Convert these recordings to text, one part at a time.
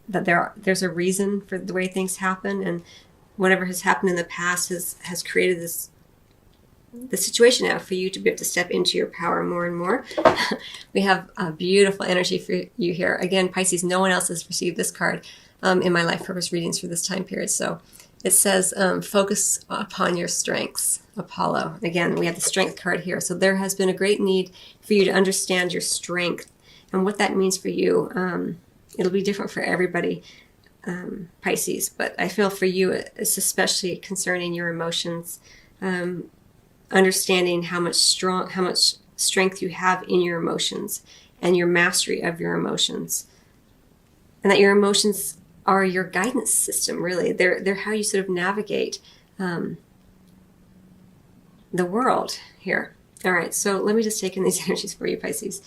that there's a reason for the way things happen, and whatever has happened in the past has created the situation now for you to be able to step into your power more and more. We have a beautiful energy for you here. Again, Pisces, no one else has received this card in my life purpose readings for this time period. So it says, focus upon your strengths, Apollo. Again, we have the strength card here. So there has been a great need for you to understand your strength and what that means for you. It'll be different for everybody, Pisces, but I feel for you it's especially concerning your emotions, understanding how much strength you have in your emotions and your mastery of your emotions, and that your emotions are your guidance system. Really, they're how you sort of navigate the world here. All right, so let me just take in these energies for you, Pisces.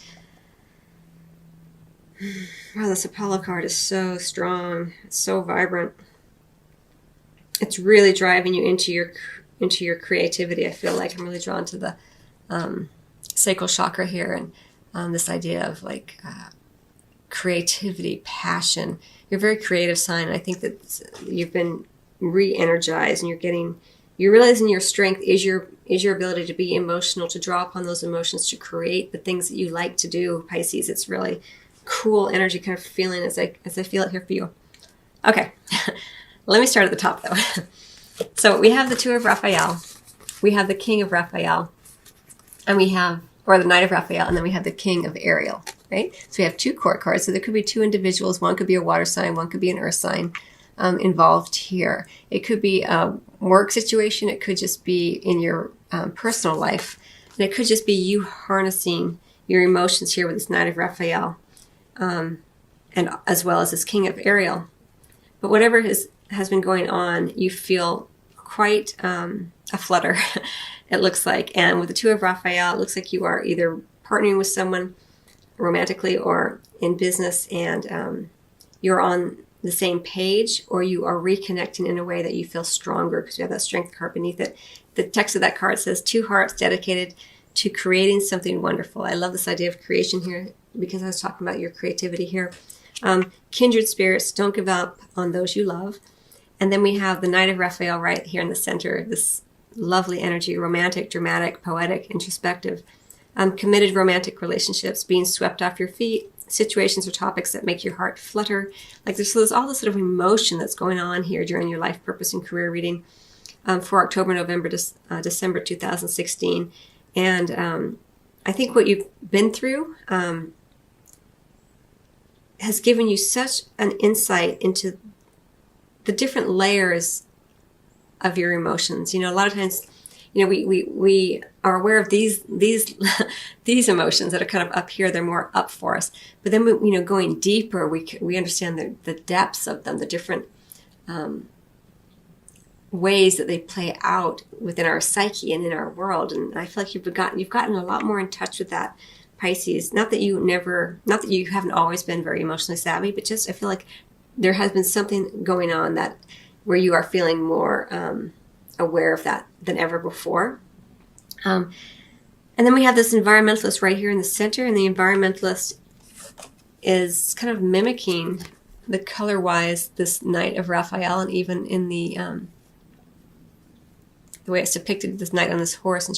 Wow, this Apollo card is so strong. It's so vibrant. It's really driving you into your creativity. I feel like I'm really drawn to the sacral chakra here, and this idea of like creativity, passion. You're a very creative sign, and I think that you've been re-energized, and you're realizing your strength is your ability to be emotional, to draw upon those emotions, to create the things that you like to do, Pisces. It's really cool energy kind of feeling as I feel it here for you. Okay, let me start at the top though. So we have the Two of Raphael, we have the King of Raphael, and or the Knight of Raphael, and then we have the King of Ariel, right? So we have two court cards. So there could be two individuals. One could be a water sign, one could be an earth sign involved here. It could be a work situation. It could just be in your personal life. And it could just be you harnessing your emotions here with this Knight of Raphael, and as well as this King of Ariel. But whatever has been going on, you feel quite a flutter, it looks like. And with the Two of Raphael, it looks like you are either partnering with someone romantically or in business, and you're on the same page, or you are reconnecting in a way that you feel stronger because you have that strength card beneath it. The text of that card says, two hearts dedicated to creating something wonderful. I love this idea of creation here because I was talking about your creativity here. Kindred spirits, don't give up on those you love. And then we have the Knight of Raphael right here in the center, this lovely energy, romantic, dramatic, poetic, introspective, committed romantic relationships, being swept off your feet, situations or topics that make your heart flutter. Like there's all this sort of emotion that's going on here during your life purpose and career reading for October, November, December 2016. And I think what you've been through has given you such an insight into the different layers of your emotions. You know, a lot of times, you know, we are aware of these these emotions that are kind of up here. They're more up for us. But then, you know, going deeper, we understand the depths of them, the different ways that they play out within our psyche and in our world. And I feel like you've gotten a lot more in touch with that, Pisces. Not that you haven't always been very emotionally savvy, but just I feel like there has been something going on where you are feeling more aware of that than ever before. And then we have this environmentalist right here in the center, and the environmentalist is kind of mimicking the color-wise this Knight of Raphael, and even in the way it's depicted, this knight on this horse, and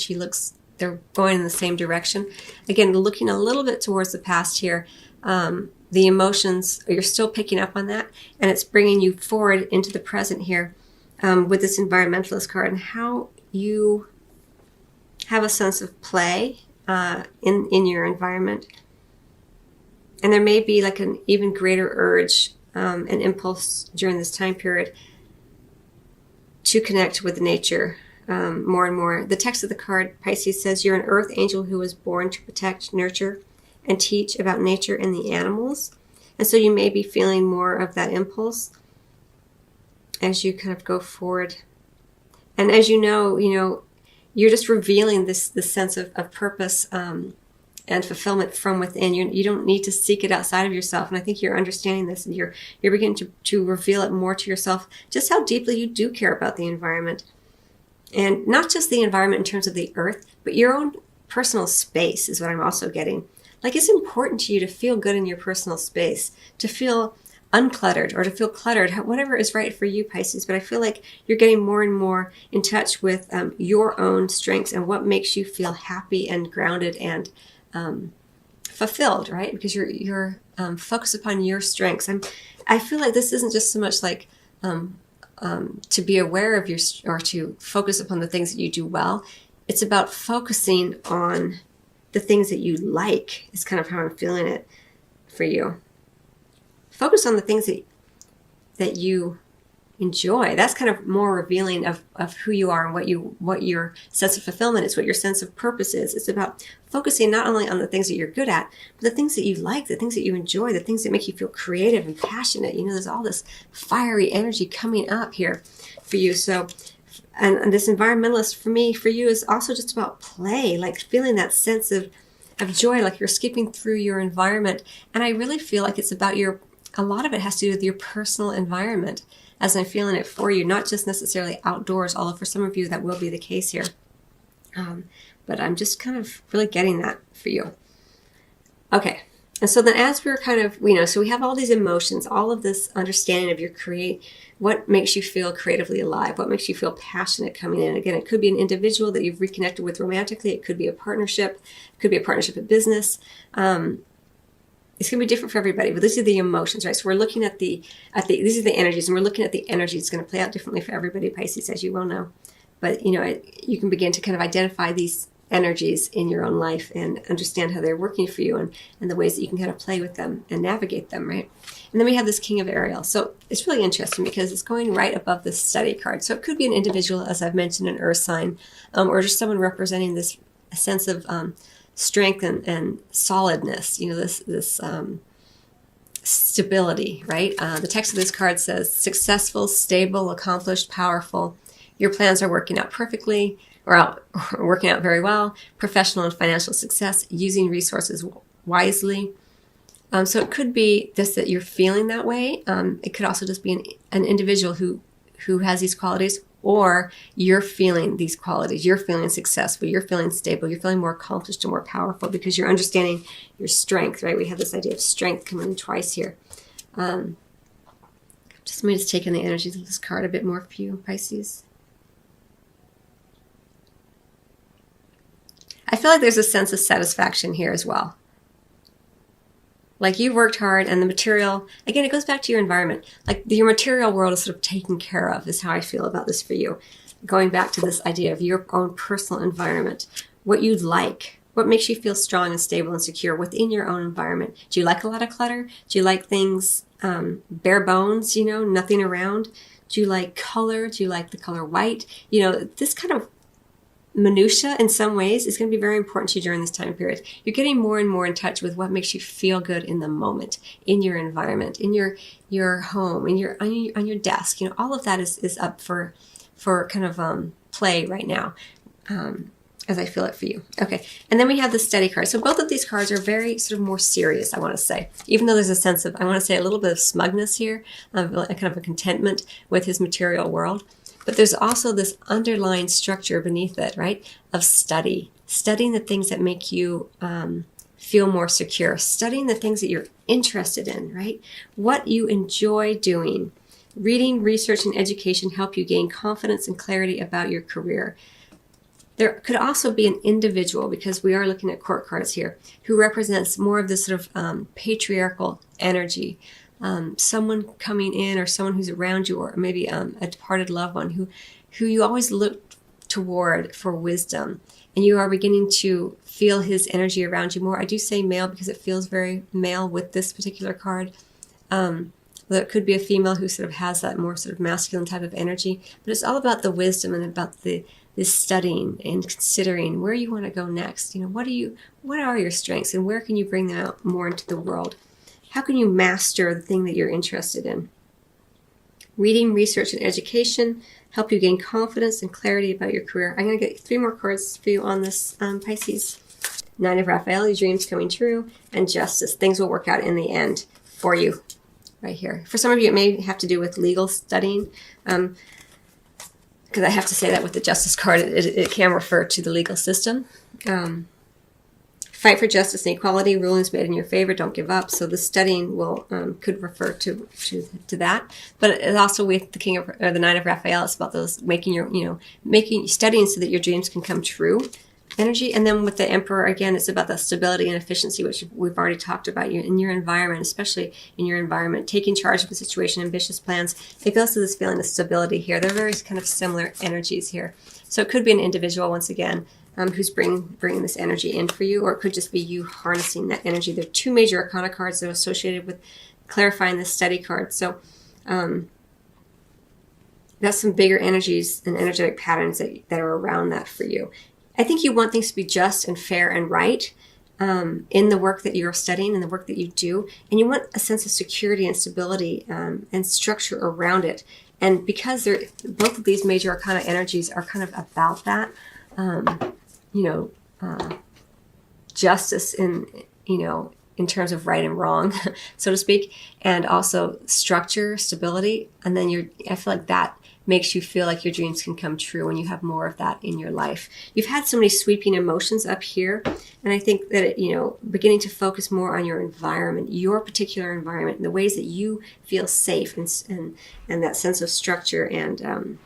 they're going in the same direction. Again, looking a little bit towards the past here. The emotions, you're still picking up on that, and it's bringing you forward into the present here with this environmentalist card, and how you have a sense of play in your environment. And there may be like an even greater urge, an impulse during this time period to connect with nature more and more. The text of the card, Pisces, says, you're an earth angel who was born to protect, nurture, and teach about nature and the animals. And so you may be feeling more of that impulse as you kind of go forward. And as you know, you're just revealing this sense of purpose and fulfillment from within. You don't need to seek it outside of yourself. And I think you're understanding this, and you're beginning to reveal it more to yourself, just how deeply you do care about the environment. And not just the environment in terms of the earth, but your own personal space is what I'm also getting. Like, it's important to you to feel good in your personal space, to feel uncluttered or to feel cluttered, whatever is right for you, Pisces. But I feel like you're getting more and more in touch with your own strengths and what makes you feel happy and grounded and fulfilled, right? Because you're focused upon your strengths. I feel like this isn't just so much like to be aware of or to focus upon the things that you do well. It's about focusing on the things that you like, is kind of how I'm feeling it for you. Focus on the things that you enjoy. That's kind of more revealing of who you are and what your sense of fulfillment is, what your sense of purpose is. It's about focusing not only on the things that you're good at, but the things that you like, the things that you enjoy, the things that make you feel creative and passionate. You know, there's all this fiery energy coming up here for you. So, and this environmentalist for you is also just about play, like feeling that sense of joy, like you're skipping through your environment. And I really feel like it's about a lot of it has to do with your personal environment, as I'm feeling it for you, not just necessarily outdoors, although for some of you that will be the case here. But I'm just kind of really getting that for you. Okay. And so then as we're kind of, so we have all these emotions, all of this understanding of what makes you feel creatively alive, what makes you feel passionate coming in. Again, it could be an individual that you've reconnected with romantically. It could be a partnership. It could be a partnership in business. It's going to be different for everybody, but these are the emotions, right? So we're looking at these are the energies, and we're looking at the energy. It's going to play out differently for everybody, Pisces, as you well know. But, you can begin to kind of identify these energies in your own life and understand how they're working for you and the ways that you can kind of play with them and navigate them, right? And then we have this King of Ariel. So it's really interesting because it's going right above the study card. So it could be an individual, as I've mentioned, an earth sign, or just someone representing this sense of strength and solidness, this stability, right? The text of this card says, successful, stable, accomplished, powerful. Your plans are working out perfectly, or working out very well. Professional and financial success, using resources wisely. So it could be just that you're feeling that way. It could also just be an individual who has these qualities, or you're feeling these qualities. You're feeling successful. You're feeling stable. You're feeling more accomplished and more powerful because you're understanding your strength, right? We have this idea of strength coming in twice here. Just let me just take in the energies of this card a bit more for you, Pisces. I feel like there's a sense of satisfaction here as well. Like you've worked hard and the material, again, it goes back to your environment. Like your material world is sort of taken care of, is how I feel about this for you. Going back to this idea of your own personal environment, what you'd like, what makes you feel strong and stable and secure within your own environment. Do you like a lot of clutter? Do you like things bare bones, nothing around? Do you like color? Do you like the color white? This kind of minutia in some ways is going to be very important to you during this time period. You're getting more and more in touch with what makes you feel good in the moment, in your environment, in your home, on your desk. All of that is up for kind of play right now, as I feel it for you. Okay, and then we have the steady card. So both of these cards are very sort of more serious, I want to say, even though there's a sense of, I want to say, a little bit of smugness here, kind of a contentment with his material world. But there's also this underlying structure beneath it, right, of studying the things that make you feel more secure, studying the things that you're interested in, right, what you enjoy doing. Reading, research, and education help you gain confidence and clarity about your career. There could also be an individual, because we are looking at court cards here, who represents more of this sort of patriarchal energy. Someone coming in, or someone who's around you, or maybe a departed loved one who you always look toward for wisdom, and you are beginning to feel his energy around you more. I do say male because it feels very male with this particular card. Although it could be a female who sort of has that more sort of masculine type of energy, but it's all about the wisdom and about this studying and considering where you want to go next. What are your strengths, and where can you bring them out more into the world? How can you master the thing that you're interested in? Reading, research, and education help you gain confidence and clarity about your career. I'm going to get 3 more cards for you on this, Pisces. 9 of Raphael, your dreams coming true, and Justice. Things will work out in the end for you right here. For some of you, it may have to do with legal studying, because I have to say that with the Justice card, it can refer to the legal system. Fight for justice and equality. Rulings made in your favor. Don't give up. So the studying will could refer to that. But it's also with the King of or the Nine of Raphael. It's about those making studying so that your dreams can come true. Energy. And then with the Emperor, again, it's about the stability and efficiency, which we've already talked about. You in your environment, especially in your environment, taking charge of the situation, ambitious plans. It goes to this feeling of stability here. They're very kind of similar energies here. So it could be an individual, once again, who's bringing this energy in for you, or it could just be you harnessing that energy. There are two major arcana cards that are associated with clarifying the study card. So that's some bigger energies and energetic patterns that are around that for you. I think you want things to be just and fair and right in the work that you're studying and the work that you do. And you want a sense of security and stability and structure around it. And because both of these major arcana energies are kind of about that, justice in terms of right and wrong, so to speak, and also structure, stability. And then I feel like that makes you feel like your dreams can come true when you have more of that in your life. You've had so many sweeping emotions up here, and I think that beginning to focus more on your environment, your particular environment, and the ways that you feel safe and that sense of structure and